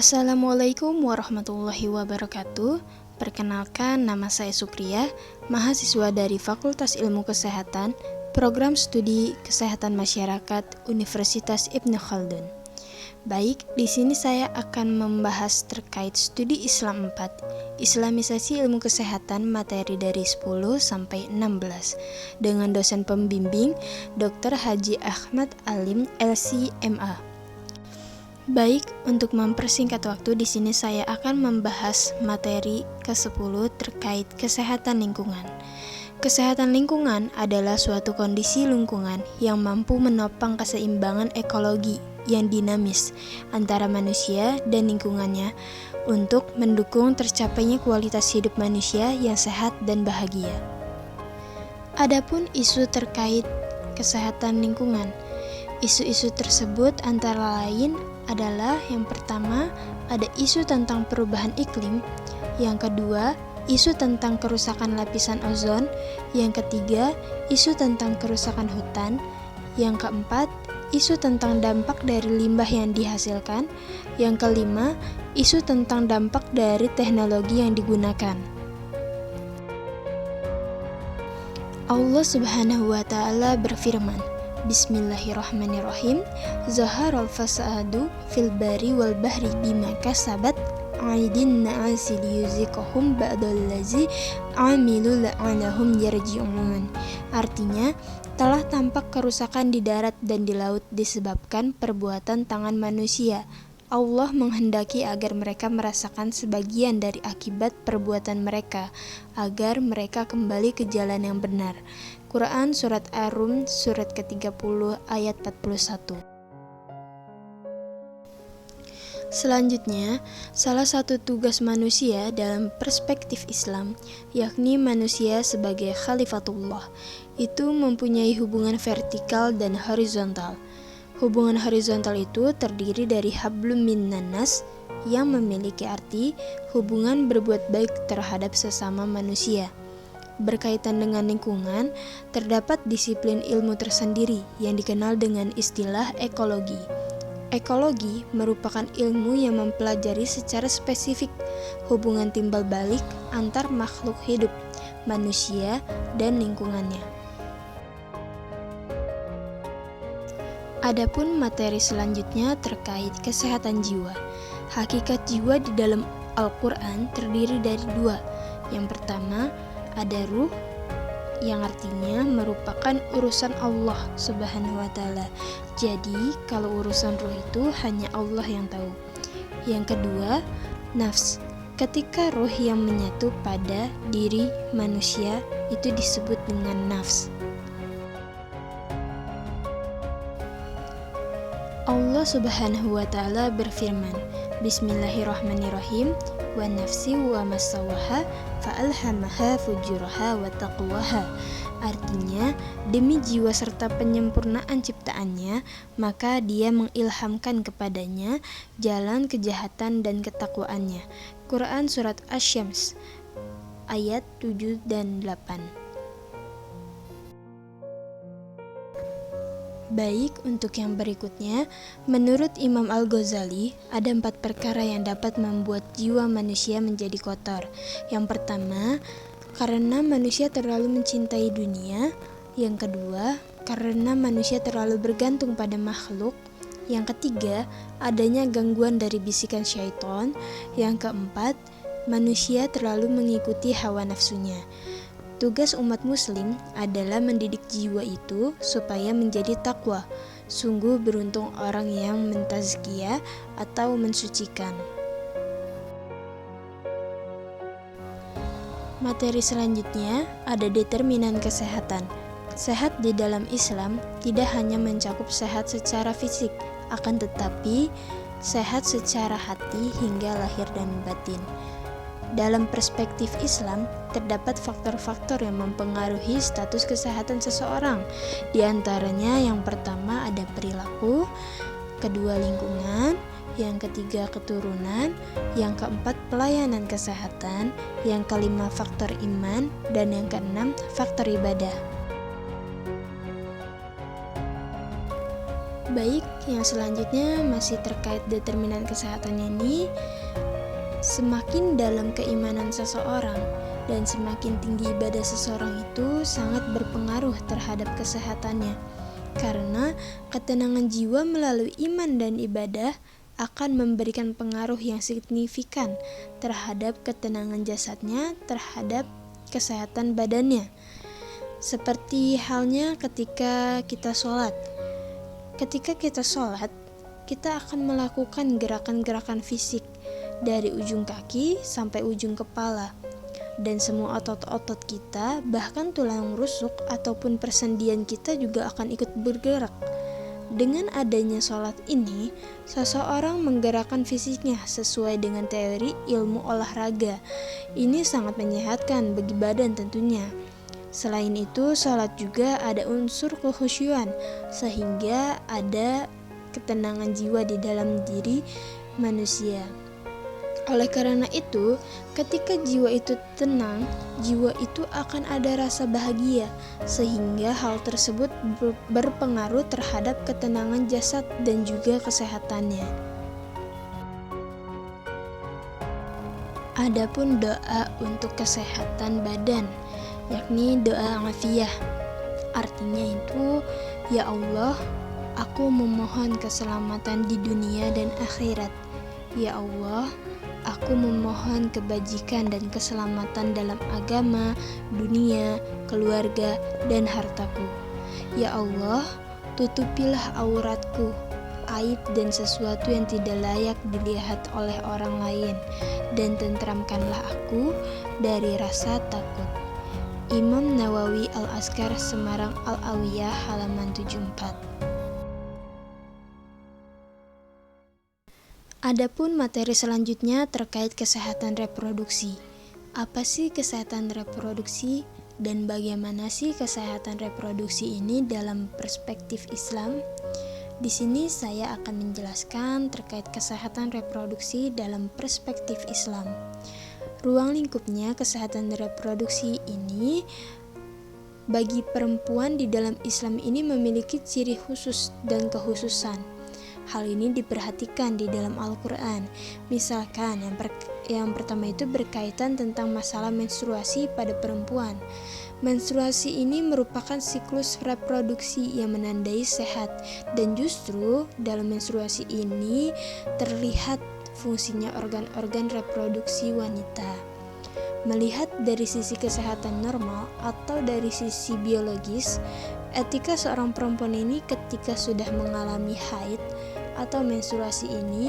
Assalamualaikum warahmatullahi wabarakatuh. Perkenalkan, nama saya Supriya, mahasiswa dari Fakultas Ilmu Kesehatan, Program Studi Kesehatan Masyarakat, Universitas Ibnu Khaldun. Baik, di sini saya akan membahas terkait studi Islam 4, Islamisasi Ilmu Kesehatan materi dari 10 sampai 16 dengan dosen pembimbing Dr. Haji Ahmad Alim LC.MA. Baik, untuk mempersingkat waktu, di sini saya akan membahas materi ke-10 terkait kesehatan lingkungan. Kesehatan lingkungan adalah suatu kondisi lingkungan yang mampu menopang keseimbangan ekologi yang dinamis antara manusia dan lingkungannya untuk mendukung tercapainya kualitas hidup manusia yang sehat dan bahagia. Adapun isu terkait kesehatan lingkungan, isu-isu tersebut antara lain adalah yang pertama ada isu tentang perubahan iklim, yang kedua isu tentang kerusakan lapisan ozon, yang ketiga isu tentang kerusakan hutan, yang keempat isu tentang dampak dari limbah yang dihasilkan, yang kelima isu tentang dampak dari teknologi yang digunakan. Allah Subhanahu wa Ta'ala berfirman, Bismillahirrahmanirrahim. Zaharal fasadu fil bari wal bahri bima kasabat aydin na'asi liyuziqahum ba'dallazi amilu la'anahum yarji'un. Artinya, telah tampak kerusakan di darat dan di laut disebabkan perbuatan tangan manusia. Allah menghendaki agar mereka merasakan sebagian dari akibat perbuatan mereka, agar mereka kembali ke jalan yang benar. Quran Surat Ar-Rum Surat ke-30 ayat 41. Selanjutnya, salah satu tugas manusia dalam perspektif Islam, yakni manusia sebagai khalifatullah, itu mempunyai hubungan vertikal dan horizontal. Hubungan horizontal itu terdiri dari hablum minan nas, yang memiliki arti hubungan berbuat baik terhadap sesama manusia. Berkaitan dengan lingkungan, terdapat disiplin ilmu tersendiri yang dikenal dengan istilah ekologi. Ekologi merupakan ilmu yang mempelajari secara spesifik hubungan timbal balik antar makhluk hidup, manusia, dan lingkungannya. Adapun materi selanjutnya terkait kesehatan jiwa. Hakikat jiwa di dalam Al-Quran terdiri dari dua. Yang pertama, ada ruh, yang artinya merupakan urusan Allah Subhanahu wa Ta'ala. Jadi, kalau urusan ruh itu hanya Allah yang tahu. Yang kedua, nafs. Ketika ruh yang menyatu pada diri manusia itu disebut dengan nafs. Allah Subhanahu wa Ta'ala berfirman, Bismillahirrahmanirrahim, wa nafsi wa masawaha fa'alhamaha fujuraha wa taqwaha. Artinya, demi jiwa serta penyempurnaan ciptaannya, maka dia mengilhamkan kepadanya jalan kejahatan dan ketakwaannya. Quran Surat Asy-Syams ayat 7 dan 8. Baik, untuk yang berikutnya, menurut Imam Al-Ghazali, ada 4 perkara yang dapat membuat jiwa manusia menjadi kotor. Yang pertama, karena manusia terlalu mencintai dunia. Yang kedua, karena manusia terlalu bergantung pada makhluk. Yang ketiga, adanya gangguan dari bisikan syaitan. Yang keempat, manusia terlalu mengikuti hawa nafsunya. Tugas umat muslim adalah mendidik jiwa itu supaya menjadi takwa. Sungguh beruntung orang yang mentazkiyah atau mensucikan. Materi selanjutnya ada determinan kesehatan. Sehat di dalam Islam tidak hanya mencakup sehat secara fisik, akan tetapi sehat secara hati hingga lahir dan batin. Dalam perspektif Islam, terdapat faktor-faktor yang mempengaruhi status kesehatan seseorang. Di antaranya yang pertama ada perilaku, kedua lingkungan, yang ketiga keturunan, yang keempat pelayanan kesehatan, yang kelima faktor iman, dan yang keenam faktor ibadah. Baik, yang selanjutnya masih terkait determinan kesehatan ini. Semakin dalam keimanan seseorang dan semakin tinggi ibadah seseorang itu sangat berpengaruh terhadap kesehatannya. Karena ketenangan jiwa melalui iman dan ibadah akan memberikan pengaruh yang signifikan terhadap ketenangan jasadnya, terhadap kesehatan badannya. Seperti halnya ketika kita sholat. Ketika kita sholat, kita akan melakukan gerakan-gerakan fisik dari ujung kaki sampai ujung kepala. Dan semua otot-otot kita, bahkan tulang rusuk ataupun persendian kita juga akan ikut bergerak. Dengan adanya sholat ini, seseorang menggerakkan fisiknya sesuai dengan teori ilmu olahraga. Ini sangat menyehatkan bagi badan tentunya. Selain itu, sholat juga ada unsur kekhusyuan, sehingga ada ketenangan jiwa di dalam diri manusia. Oleh karena itu, ketika jiwa itu tenang, jiwa itu akan ada rasa bahagia, sehingga hal tersebut berpengaruh terhadap ketenangan jasad dan juga kesehatannya. Adapun doa untuk kesehatan badan, yakni doa afiyah. Artinya itu, ya Allah, aku memohon keselamatan di dunia dan akhirat. Ya Allah, aku memohon kebajikan dan keselamatan dalam agama, dunia, keluarga, dan hartaku. Ya Allah, tutupilah auratku, aib dan sesuatu yang tidak layak dilihat oleh orang lain, dan tentramkanlah aku dari rasa takut. Imam Nawawi Al-Azkar, Semarang Al-Awiyah, halaman 74. Adapun materi selanjutnya terkait kesehatan reproduksi. Apa sih kesehatan reproduksi dan bagaimana sih kesehatan reproduksi ini dalam perspektif Islam? Di sini saya akan menjelaskan terkait kesehatan reproduksi dalam perspektif Islam. Ruang lingkupnya kesehatan reproduksi ini bagi perempuan di dalam Islam ini memiliki ciri khusus dan kekhususan. Hal ini diperhatikan di dalam Al-Quran. Misalkan yang pertama itu berkaitan tentang masalah menstruasi pada perempuan. Menstruasi ini merupakan siklus reproduksi yang menandai sehat, dan justru dalam menstruasi ini terlihat fungsinya organ-organ reproduksi wanita. Melihat dari sisi kesehatan normal atau dari sisi biologis, etika seorang perempuan ini ketika sudah mengalami haid atau menstruasi ini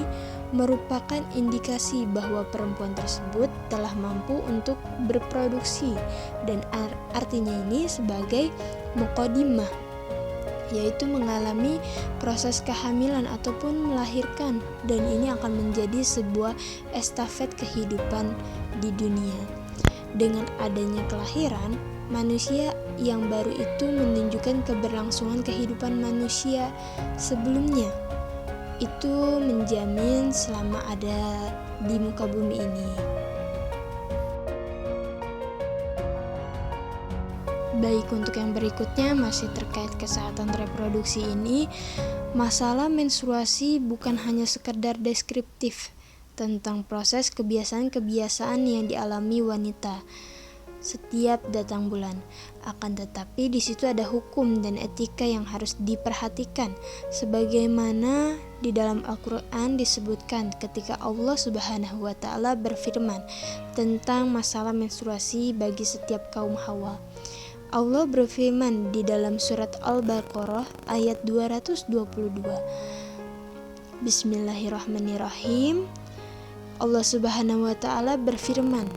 merupakan indikasi bahwa perempuan tersebut telah mampu untuk berproduksi, dan artinya ini sebagai muqaddimah, yaitu mengalami proses kehamilan ataupun melahirkan, dan ini akan menjadi sebuah estafet kehidupan di dunia. Dengan adanya kelahiran, manusia yang baru itu menunjukkan keberlangsungan kehidupan manusia sebelumnya. Itu menjamin selama ada di muka bumi ini. Baik, untuk yang berikutnya masih terkait kesehatan reproduksi ini, masalah menstruasi bukan hanya sekedar deskriptif tentang proses kebiasaan-kebiasaan yang dialami wanita setiap datang bulan. Akan tetapi di situ ada hukum dan etika yang harus diperhatikan, sebagaimana di dalam Al-Quran disebutkan ketika Allah Subhanahu wa Ta'ala berfirman tentang masalah menstruasi bagi setiap kaum Hawa. Allah berfirman di dalam surat Al-Baqarah ayat 222. Bismillahirrahmanirrahim. Allah Subhanahu wa Ta'ala berfirman,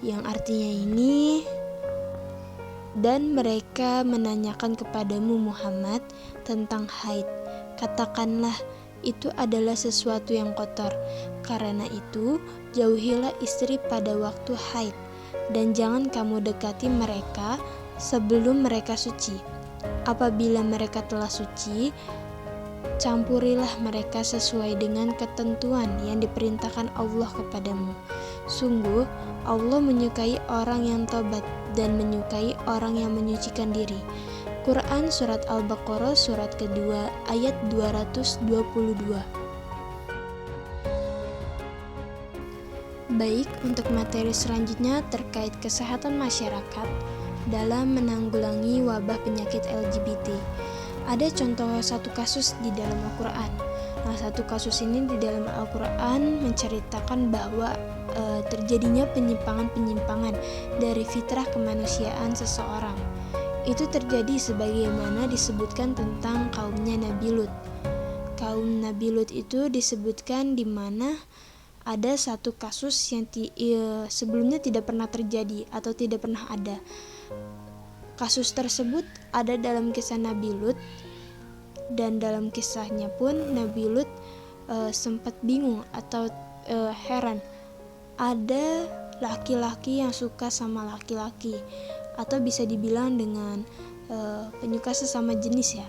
yang artinya ini, dan mereka menanyakan kepadamu Muhammad tentang haid. Katakanlah, itu adalah sesuatu yang kotor. Karena itu, jauhilah istri pada waktu haid, dan jangan kamu dekati mereka sebelum mereka suci. Apabila mereka telah suci, campurilah mereka sesuai dengan ketentuan yang diperintahkan Allah kepadamu. Sungguh, Allah menyukai orang yang tobat dan menyukai orang yang menyucikan diri. Quran Surat Al-Baqarah surat kedua ayat 222. Baik, untuk materi selanjutnya terkait kesehatan masyarakat dalam menanggulangi wabah penyakit LGBT. Ada contoh satu kasus di dalam Al-Quran. Nah, satu kasus ini di dalam Al-Quran menceritakan bahwa terjadinya penyimpangan-penyimpangan dari fitrah kemanusiaan seseorang. Itu terjadi sebagaimana disebutkan tentang kaumnya Nabi Lut. Kaum Nabi Lut itu disebutkan di mana ada satu kasus yang sebelumnya tidak pernah terjadi atau tidak pernah ada. Kasus tersebut ada dalam kisah Nabi Lut, dan dalam kisahnya pun Nabi Lut sempat bingung atau heran. Ada laki-laki yang suka sama laki-laki, atau bisa dibilang dengan penyuka sesama jenis ya.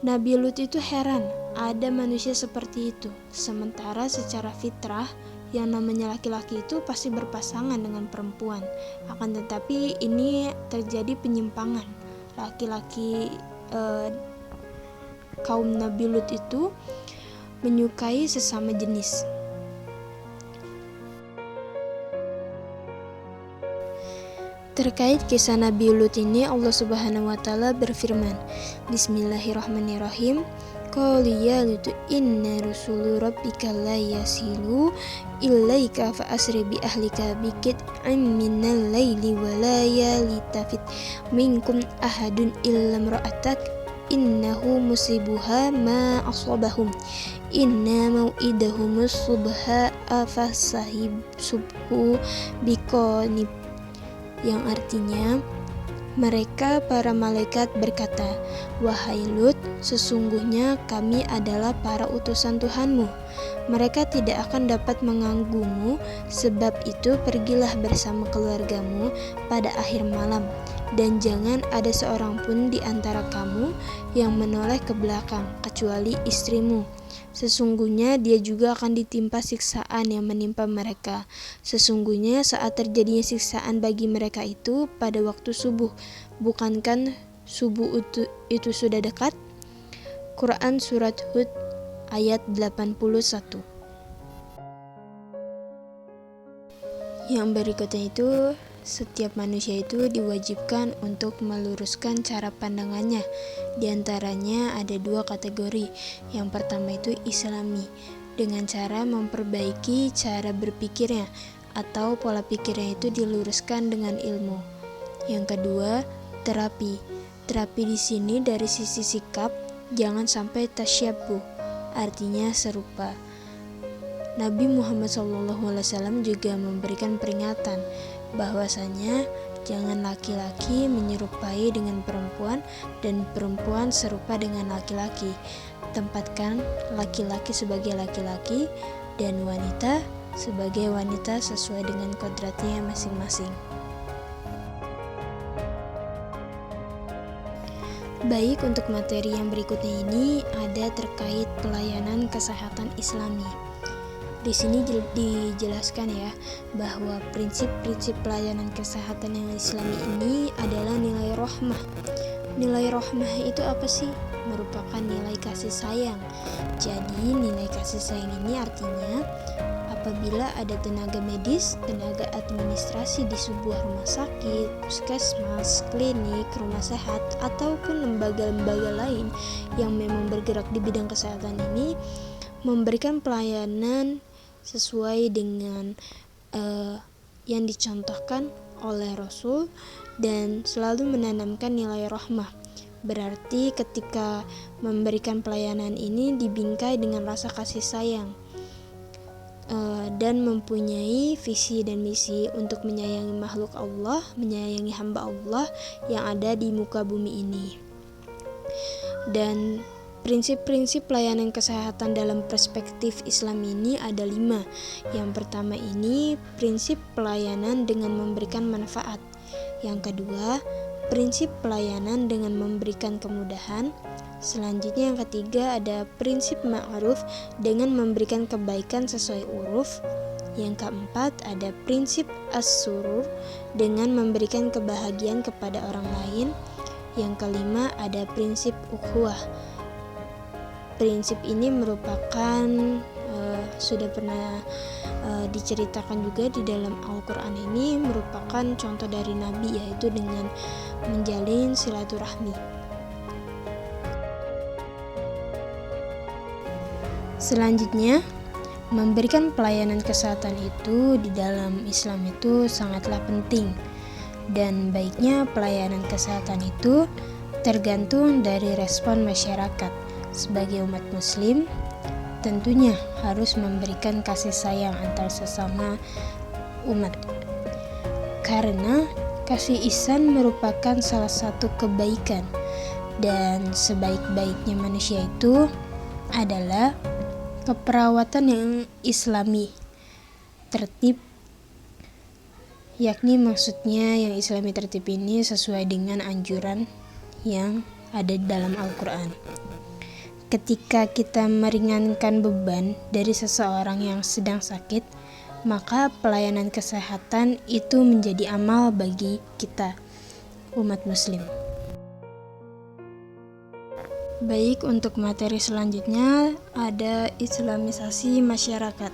Nabi Lut itu heran, ada manusia seperti itu. Sementara secara fitrah, yang namanya laki-laki itu pasti berpasangan dengan perempuan. Akan tetapi ini terjadi penyimpangan. Laki-laki kaum Nabi Lut itu menyukai sesama jenis. Terkait kisah Nabi Lut ini, Allah Subhanahu wa taala berfirman, Bismillahirrahmanirrahim. Qalu ya Lut inna rusulu rabbika la yasilu ilaika fa asri bi ahlika biqit'in minal laili wa la yalitafit minkum ahadun illa imra'atak innahu musibuha ma asabahum inna mau'idahumus subha afasahib subhu biqanib, yang artinya mereka para malaikat berkata, "Wahai Lut, sesungguhnya kami adalah para utusan Tuhanmu. Mereka tidak akan dapat mengganggumu, sebab itu pergilah bersama keluargamu pada akhir malam, dan jangan ada seorang pun di antara kamu yang menoleh ke belakang, kecuali istrimu. Sesungguhnya dia juga akan ditimpa siksaan yang menimpa mereka. Sesungguhnya saat terjadinya siksaan bagi mereka itu pada waktu subuh. Bukankah subuh itu sudah dekat?" Quran Surat Hud ayat 81. Yang berikutnya itu, setiap manusia itu diwajibkan untuk meluruskan cara pandangannya. Di antaranya ada 2 kategori. Yang pertama itu Islami, dengan cara memperbaiki cara berpikirnya atau pola pikirnya itu diluruskan dengan ilmu. Yang kedua, terapi. Terapi di sini dari sisi sikap, jangan sampai tasyabbuh, artinya serupa. Nabi Muhammad SAW juga memberikan peringatan bahwasanya jangan laki-laki menyerupai dengan perempuan dan perempuan serupa dengan laki-laki. Tempatkan laki-laki sebagai laki-laki dan wanita sebagai wanita sesuai dengan kodratnya masing-masing. Baik, untuk materi yang berikutnya ini ada terkait pelayanan kesehatan Islami. Di sini dijelaskan ya bahwa prinsip-prinsip pelayanan kesehatan yang Islami ini adalah nilai rahmah. Nilai rahmah itu apa sih? Merupakan nilai kasih sayang. Jadi nilai kasih sayang ini artinya apabila ada tenaga medis, tenaga administrasi di sebuah rumah sakit, puskesmas, klinik, rumah sehat, ataupun lembaga-lembaga lain yang memang bergerak di bidang kesehatan ini memberikan pelayanan sesuai dengan yang dicontohkan oleh Rasul dan selalu menanamkan nilai rahmah. Berarti ketika memberikan pelayanan ini dibingkai dengan rasa kasih sayang dan mempunyai visi dan misi untuk menyayangi makhluk Allah, menyayangi hamba Allah yang ada di muka bumi ini. Dan prinsip-prinsip pelayanan kesehatan dalam perspektif Islam ini ada 5. Yang pertama ini prinsip pelayanan dengan memberikan manfaat. Yang kedua, prinsip pelayanan dengan memberikan kemudahan. Selanjutnya yang ketiga ada prinsip ma'ruf dengan memberikan kebaikan sesuai uruf. Yang keempat ada prinsip as-surur dengan memberikan kebahagiaan kepada orang lain. Yang kelima ada prinsip ukhuwah. Prinsip ini merupakan sudah pernah diceritakan juga di dalam Al-Quran. Ini merupakan contoh dari Nabi, yaitu dengan menjalin silaturahmi. Selanjutnya, memberikan pelayanan kesehatan itu di dalam Islam itu sangatlah penting, dan baiknya pelayanan kesehatan itu tergantung dari respon masyarakat. Sebagai umat muslim, tentunya harus memberikan kasih sayang antar sesama umat, karena kasih ihsan merupakan salah satu kebaikan, dan sebaik-baiknya manusia itu adalah keperawatan yang islami, tertib, yakni maksudnya yang islami tertib ini sesuai dengan anjuran yang ada di dalam Al-Quran. Ketika kita meringankan beban dari seseorang yang sedang sakit, maka pelayanan kesehatan itu menjadi amal bagi kita, umat muslim. Baik, untuk materi selanjutnya ada islamisasi masyarakat.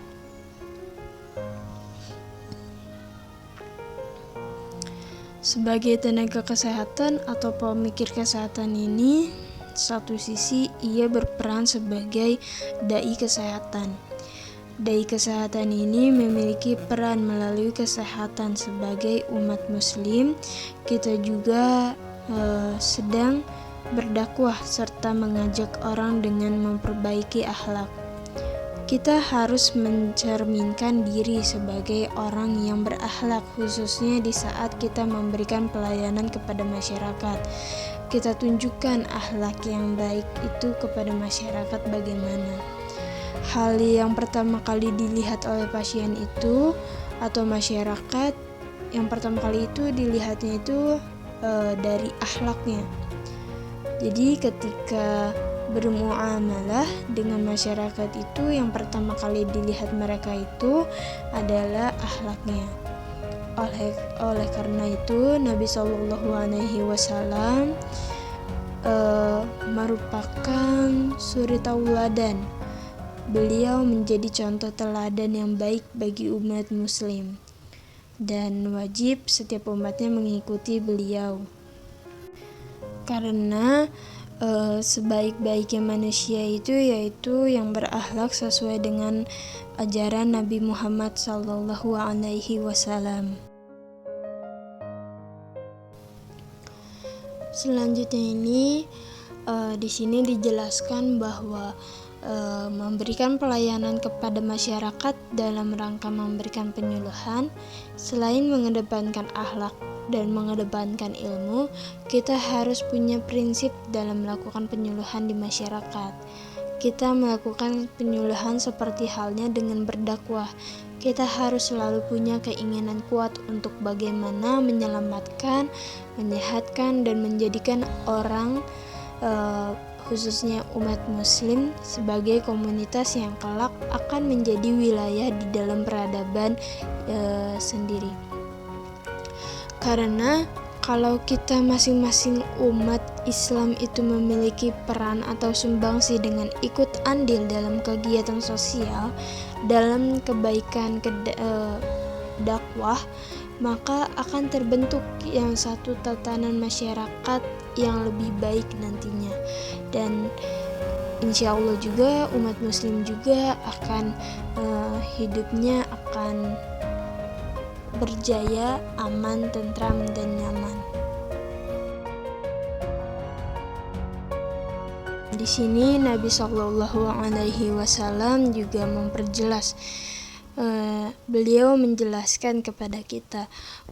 Sebagai tenaga kesehatan atau pemikir kesehatan ini, satu sisi ia berperan sebagai dai kesehatan. Dai kesehatan ini memiliki peran melalui kesehatan sebagai umat muslim. Kita juga sedang berdakwah serta mengajak orang dengan memperbaiki akhlak. Kita harus mencerminkan diri sebagai orang yang berakhlak, khususnya di saat kita memberikan pelayanan kepada masyarakat. Kita tunjukkan akhlak yang baik itu kepada masyarakat bagaimana. Hal yang pertama kali dilihat oleh pasien itu atau masyarakat, yang pertama kali itu dilihatnya itu dari akhlaknya. Jadi ketika bermuamalah dengan masyarakat itu, yang pertama kali dilihat mereka itu adalah akhlaknya. Oleh karena itu Nabi SAW merupakan suri tauladan. Beliau menjadi contoh teladan yang baik bagi umat muslim, dan wajib setiap umatnya mengikuti beliau. Karena sebaik-baiknya manusia itu yaitu yang berakhlak sesuai dengan ajaran Nabi Muhammad SAW. Selanjutnya ini di sini dijelaskan bahwa memberikan pelayanan kepada masyarakat dalam rangka memberikan penyuluhan, selain mengedepankan akhlak dan mengedepankan ilmu, kita harus punya prinsip dalam melakukan penyuluhan di masyarakat. Kita melakukan penyuluhan seperti halnya dengan berdakwah. Kita harus selalu punya keinginan kuat untuk bagaimana menyelamatkan, menyehatkan, dan menjadikan orang, khususnya umat muslim, sebagai komunitas yang kelak akan menjadi wilayah di dalam peradaban sendiri. Karena kalau kita masing-masing umat Islam itu memiliki peran atau sumbangsi dengan ikut andil dalam kegiatan sosial, dalam kebaikan dakwah, maka akan terbentuk yang satu tatanan masyarakat yang lebih baik nantinya. Dan insya Allah juga umat muslim juga akan hidupnya akan berjaya, aman, tentram, dan nyaman. Di sini Nabi SAW juga memperjelas. Beliau menjelaskan kepada kita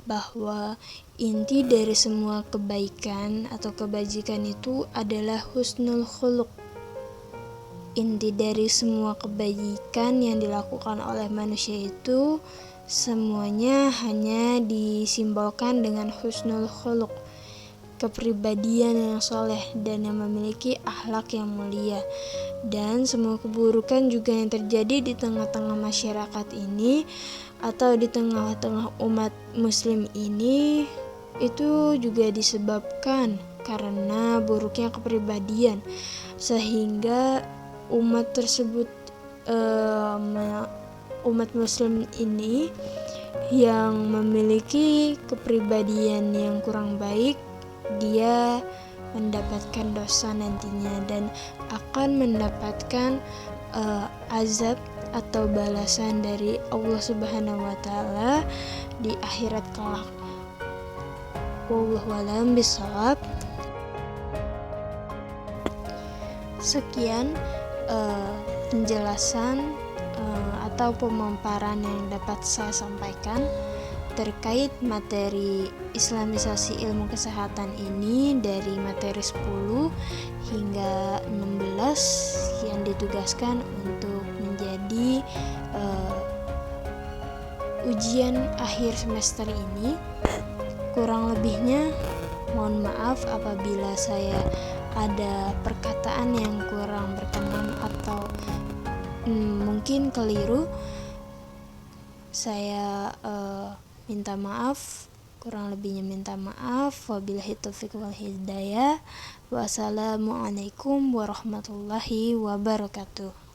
bahwa inti dari semua kebaikan atau kebajikan itu adalah husnul khuluq. Inti dari semua kebaikan yang dilakukan oleh manusia itu semuanya hanya disimbolkan dengan husnul khuluq, kepribadian yang soleh dan yang memiliki akhlak yang mulia. Dan semua keburukan juga yang terjadi di tengah-tengah masyarakat ini atau di tengah-tengah umat muslim ini itu juga disebabkan karena buruknya kepribadian, sehingga umat tersebut, umat muslim ini yang memiliki kepribadian yang kurang baik, dia mendapatkan dosa nantinya dan akan mendapatkan azab atau balasan dari Allah Subhanahu wa taala di akhirat kelak. Wallahu a'lam bishawab. Sekian penjelasan atau pemaparan yang dapat saya sampaikan terkait materi Islamisasi ilmu kesehatan ini dari materi 10 hingga 16 yang ditugaskan untuk menjadi ujian akhir semester ini. Kurang lebihnya mohon maaf apabila saya ada perkataan yang kurang berkenan atau mungkin keliru. Saya minta maaf, kurang lebihnya minta maaf. Wabillahi taufiq wal hidayah. Wassalamualaikum warahmatullahi wabarakatuh.